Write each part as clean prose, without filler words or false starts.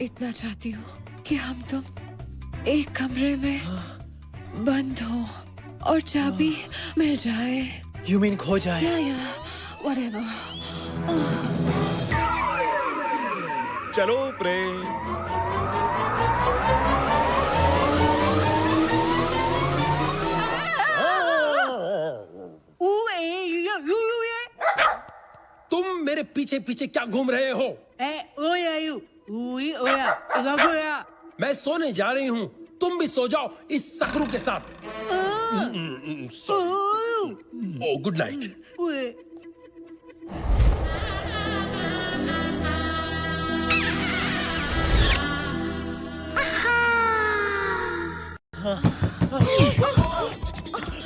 इतना चाहती हूँ कि हम तुम एक कमरे में बंद हो और चाबी मिल जाए। You mean खो जाए? या whatever। चलो प्रेम। तुम मेरे पीछे पीछे क्या घूम रहे हो? मैं सोने जा रही हूँ, तुम भी सो जाओ इस सकरू के साथ। ओ गुड नाइट।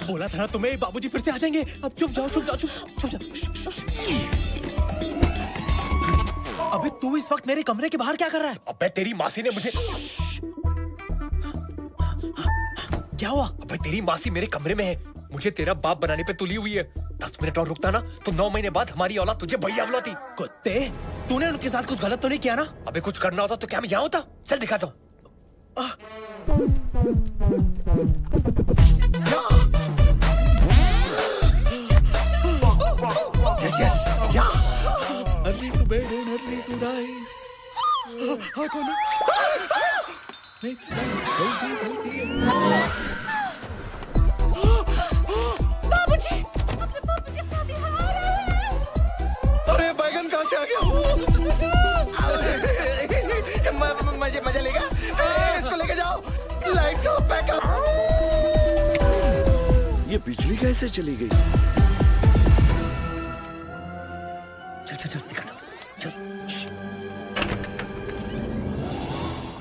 बोला था ना तुम्हें, बाबूजी फिर से आ जाएंगे। अब चुप जाओ, चुप जाओ, चुप जाओ। अबे तू इस वक्त मेरे कमरे के बाहर क्या कर रहा है? अबे तेरी मासी ने मुझे। क्या हुआ? अबे तेरी मासी मेरे कमरे में है, मुझे तेरा बाप बनाने पे तुली हुई है। 10 मिनट और रुकता ना तो 9 महीने बाद हमारी औलाद तुझे भैया बुलाती। कुत्ते, तूने उनके साथ कुछ गलत तो नहीं किया ना? अबे कुछ करना होता तो क्या मैं यहाँ होता? चल दिखाता हूँ। Yes, yeah. Early to bed and early to rise. हाँ कौन है? Makes me healthy. बाबूजी, अपने पापा के साथ यहाँ आ रहे हैं। अरे बैगन कहाँ से आ गया? मजा लेगा? इसको लेके जाओ। Lights off, backup. ये बिजली कैसे चली गई? चल दिखा दो। चल।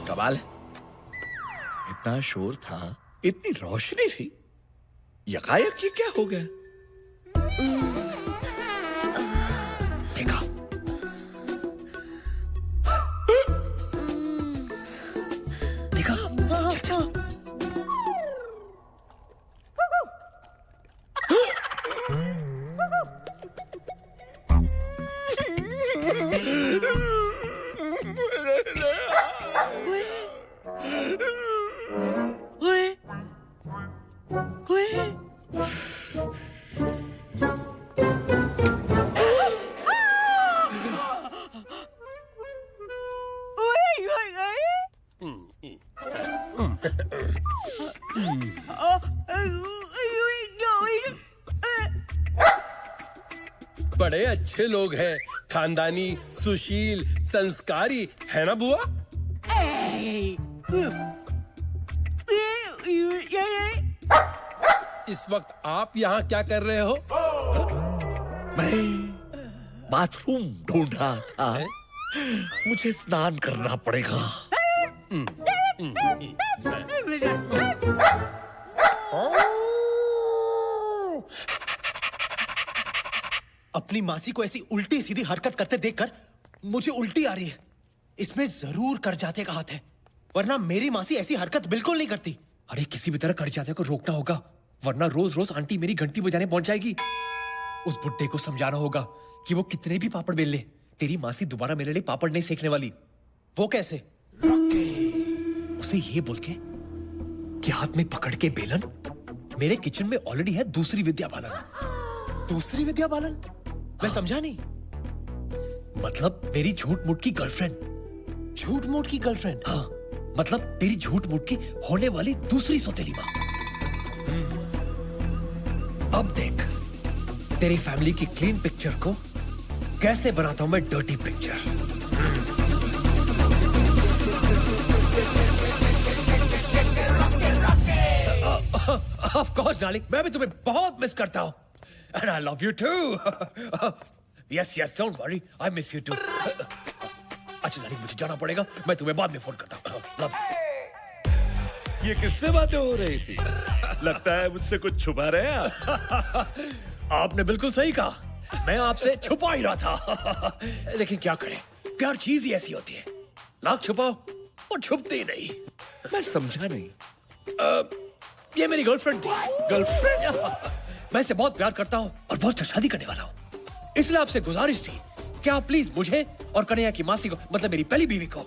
कमाल, इतना शोर था, इतनी रोशनी थी, यकायक ये क्या हो गया? देखा? देखा? चल। बड़े अच्छे लोग हैं, खानदानी, सुशील, संस्कारी, है ना बुआ? इस वक्त आप यहाँ क्या कर रहे हो? मैं बाथरूम ढूंढ रहा था। मुझे स्नान करना पड़ेगा। अपनी मासी को ऐसी उल्टी सीधी हरकत करते देखकर मुझे उल्टी आ रही है। इसमें जरूर करजाते का हाथ है, वरना मेरी मासी ऐसी हरकत बिल्कुल नहीं करती। अरे किसी भी तरह करजाते को रोकना होगा, वरना रोज रोज आंटी मेरी घंटी बजाने पहुंच जाएगी। उस बुड्ढे को समझाना होगा कि वो कितने भी पापड़ बेल ले, तेरी मासी दोबारा मेरे लिए पापड़ नहीं सेकने वाली। वो कैसे? उसे ये बोल के कि हाथ में पकड़ के बेलन, मेरे किचन में ऑलरेडी है दूसरी विद्या बालन। दूसरी विद्या बालन? मैं समझा नहीं। मतलब मेरी झूठ मूठ की गर्लफ्रेंड। झूठ मूठ की गर्लफ्रेंड? हाँ, मतलब तेरी झूठ मूठ की होने वाली दूसरी सौतेली माँ। अब देख तेरी फैमिली की क्लीन पिक्चर को कैसे बनाता हूं मैं dirty picture. Of course darling, मैं भी तुम्हें बहुत मिस करता हूं। And I love you too. Yes, don't worry, I miss you too. अच्छा डार्लिंग, मुझे जाना पड़ेगा, मैं तुम्हें बाद में फोन करता हूँ। Love you. ये किससे बातें हो रही थी? लगता है मुझसे कुछ छुपा रहे हैं आप। आपने बिल्कुल सही कहा, मैं आपसे छुपा ही रहा था। लेकिन क्या करें, प्यार चीज ही ऐसी होती है, लाख छुपाओ और छुपती नहीं। मैं समझा नहीं। ये मेरी गर्लफ्रेंड थी। गर्लफ्रेंड? मैं इसे बहुत प्यार करता हूँ और बहुत शादी करने वाला हूँ। इसलिए आपसे गुजारिश थी कि आप प्लीज मुझे और कन्हैया की मासी को, मतलब मेरी पहली बीवी को,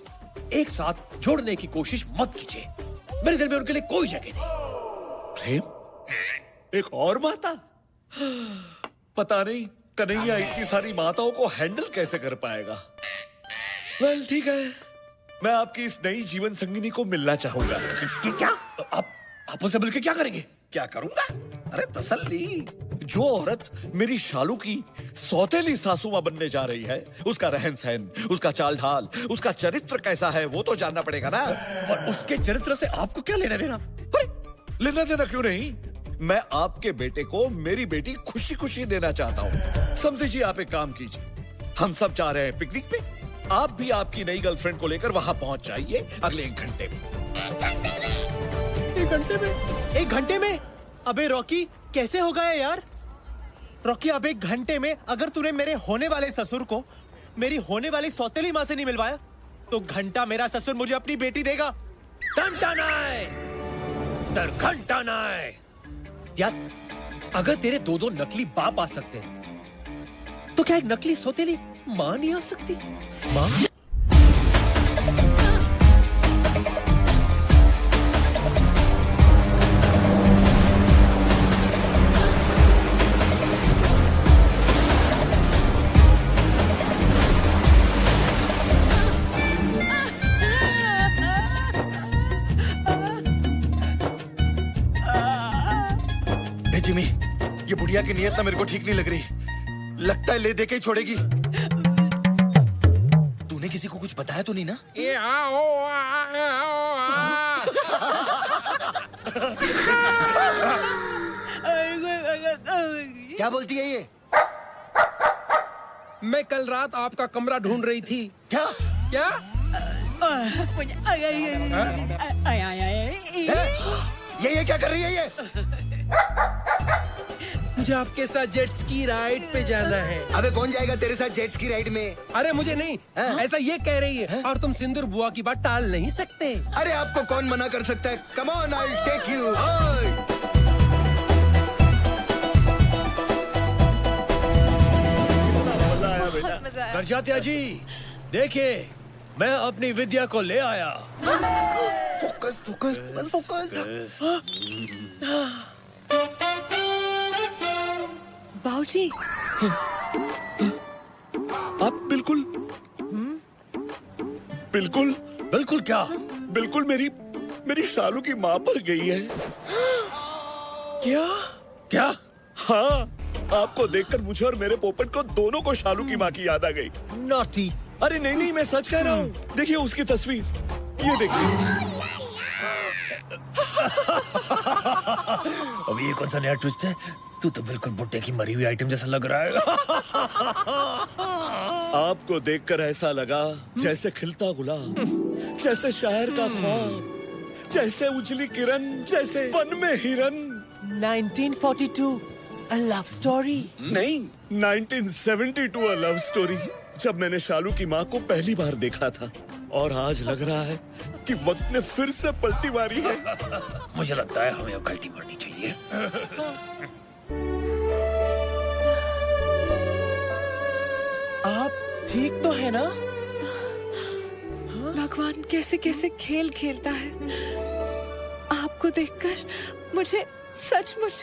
एक साथ जोड़ने की कोशिश मत कीजिए। मेरे दिल में उनके लिए कोई जगह नहीं। प्रेम? एक और माता? पता नहीं कन्हैया इतनी सारी माताओं को हैंडल कैसे कर पाएगा। वेल ठीक है, मैं आपकी इस नई जीवन संगिनी को मिलना चाहूंगा। क्या आप उससे मिलकर क्या करेंगे? क्या करूंगा? अरे तसल्ली। जो औरत मेरी शालू की सौतेली सासू मां बनने जा रही है, उसका रहन सहन, उसका चाल ढाल, उसका चरित्र कैसा है वो तो जानना पड़ेगा ना। पर उसके चरित्र से आपको क्या लेना देना? अरे लेना देना क्यों नहीं? मैं आपके बेटे को मेरी बेटी खुशी खुशी देना चाहता हूँ। समझिए, आप एक काम कीजिए, हम सब जा रहे हैं पिकनिक पे, आप भी आपकी नई गर्लफ्रेंड को लेकर वहां पहुंच जाइए अगले 1 घंटे में। 1 घंटे में? 1 घंटे में? अबे रॉकी, कैसे होगा ये यार? रॉकी, अब 1 घंटे में अगर तूने मेरे होने वाले ससुर को मेरी होने वाली सौतेली माँ से नहीं मिलवाया तो घंटा मेरा ससुर मुझे अपनी बेटी देगा। घंटा नाय, घंटा नाय। यार, अगर तेरे 2 नकली बाप आ सकते हैं तो क्या एक नकली सौतेली माँ नहीं आ सकती? माँ? जिमी, ये बुढ़िया की नीयत ना मेरे को ठीक नहीं लग रही। लगता है ले दे के ही छोड़ेगी। तूने किसी को कुछ बताया तो नहीं ना? क्या बोलती है ये? मैं कल रात आपका कमरा ढूंढ रही थी। क्या? क्या? ये क्या कर रही है ये? मुझे आपके साथ जेट स्की राइड पे जाना है। अबे कौन जाएगा तेरे साथ जेट स्की राइड में? अरे मुझे नहीं, ऐसा ये कह रही है। और तुम सिंदूर बुआ की बात टाल नहीं सकते। अरे आपको कौन मना कर सकता है? Come on, I will take you. Karjatya ji, देखिए, मैं अपनी विद्या को ले आया। Focus focus focus focus. बाबूजी, आप बिल्कुल बिल्कुल बिल्कुल क्या? बिल्कुल मेरी शालू की माँ पर गई है। क्या? क्या? हाँ, आपको देखकर मुझे और मेरे पोपट को दोनों को शालू की माँ की याद आ गई। नॉटी। अरे नहीं, मैं सच कह रहा हूँ। देखिए उसकी तस्वीर, ये देखिए। अब ये कौन सा नया ट्विस्ट है? तू तो बिल्कुल बुट्टे की मरी हुई आइटम जैसा लग रहा है। आपको देखकर ऐसा लगा जैसे खिलता गुलाब, जैसे शायर का ख्वाब, जैसे उजली किरण, जैसे वन में हिरन। 1942 अ लव स्टोरी? नहीं, 1972 अ लव स्टोरी। जब मैंने शालू की माँ को पहली बार देखा था, और आज लग रहा है कि वक्त ने फिर से पलटी मारी है। मुझे लगता है हमें अब गलती मारनी चाहिए। आप ठीक तो है ना? भगवान कैसे कैसे खेल खेलता है। आपको देखकर मुझे सचमुच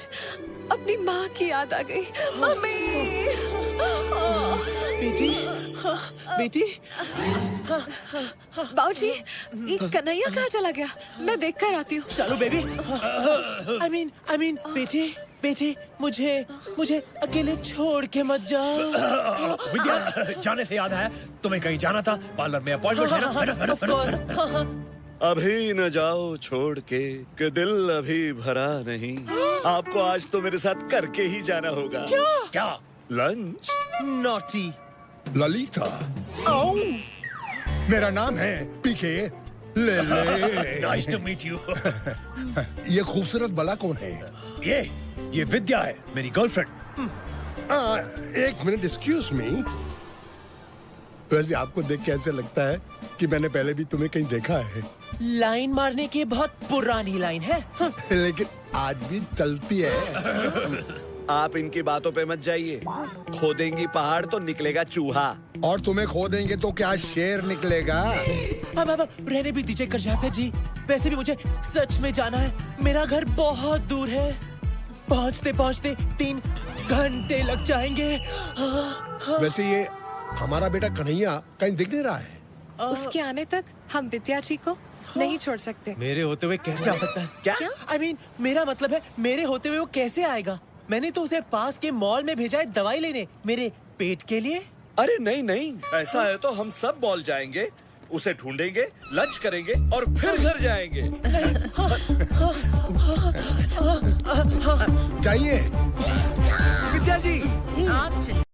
अपनी माँ की याद आ गई। मम्मी! बेटी, बेटी। बाबूजी, ये कन्हैया कहाँ चला गया? मैं देख कर आती हूँ। शालू बेबी। I mean, बेटी, मुझे अकेले छोड़ के मत जाओ। विद्या, जाने से याद आया, तुम्हें कहीं जाना था, पार्लर में अपॉइंटमेंट है ना? Of course। अभी न जाओ छोड़ के, कि दिल अभी भरा नहीं। आपको आज तो मेरे साथ करके ही जाना होगा। क्या? लंच? नॉटी। ललिता, मेरा नाम है पीके ले ले। Nice to meet you. ये खूबसूरत बला कौन है? ये विद्या है, मेरी गर्लफ्रेंड। 1 minute, excuse me. वैसे आपको देख के ऐसे लगता है कि मैंने पहले भी तुम्हें कहीं देखा है। लाइन मारने की बहुत पुरानी लाइन है। लेकिन आज भी चलती है। आप इनकी बातों पे मत जाइए। खोदेंगी पहाड़ तो निकलेगा चूहा। और तुम्हें खो देंगे तो क्या शेर निकलेगा? अब रहने भी दीजिए करजाता जी। वैसे भी मुझे सच में जाना है, मेरा घर बहुत दूर है। पहुंचते पहुंचते 3 घंटे लग जाएंगे। वैसे ये हमारा बेटा कन्हैया कहीं दिख नहीं रहा है। उसके आने तक हम विद्या जी को नहीं छोड़ सकते। मेरे होते हुए कैसे आ सकता है? क्या? I mean, मेरा मतलब है मेरे होते हुए वो कैसे आएगा? मैंने तो उसे पास के मॉल में भेजा है दवाई लेने, मेरे पेट के लिए। अरे नहीं नहीं, ऐसा है तो हम सब मॉल जाएंगे, उसे ढूंढेंगे, लंच करेंगे और फिर घर जाएंगे। चाहिए विद्या जी, आप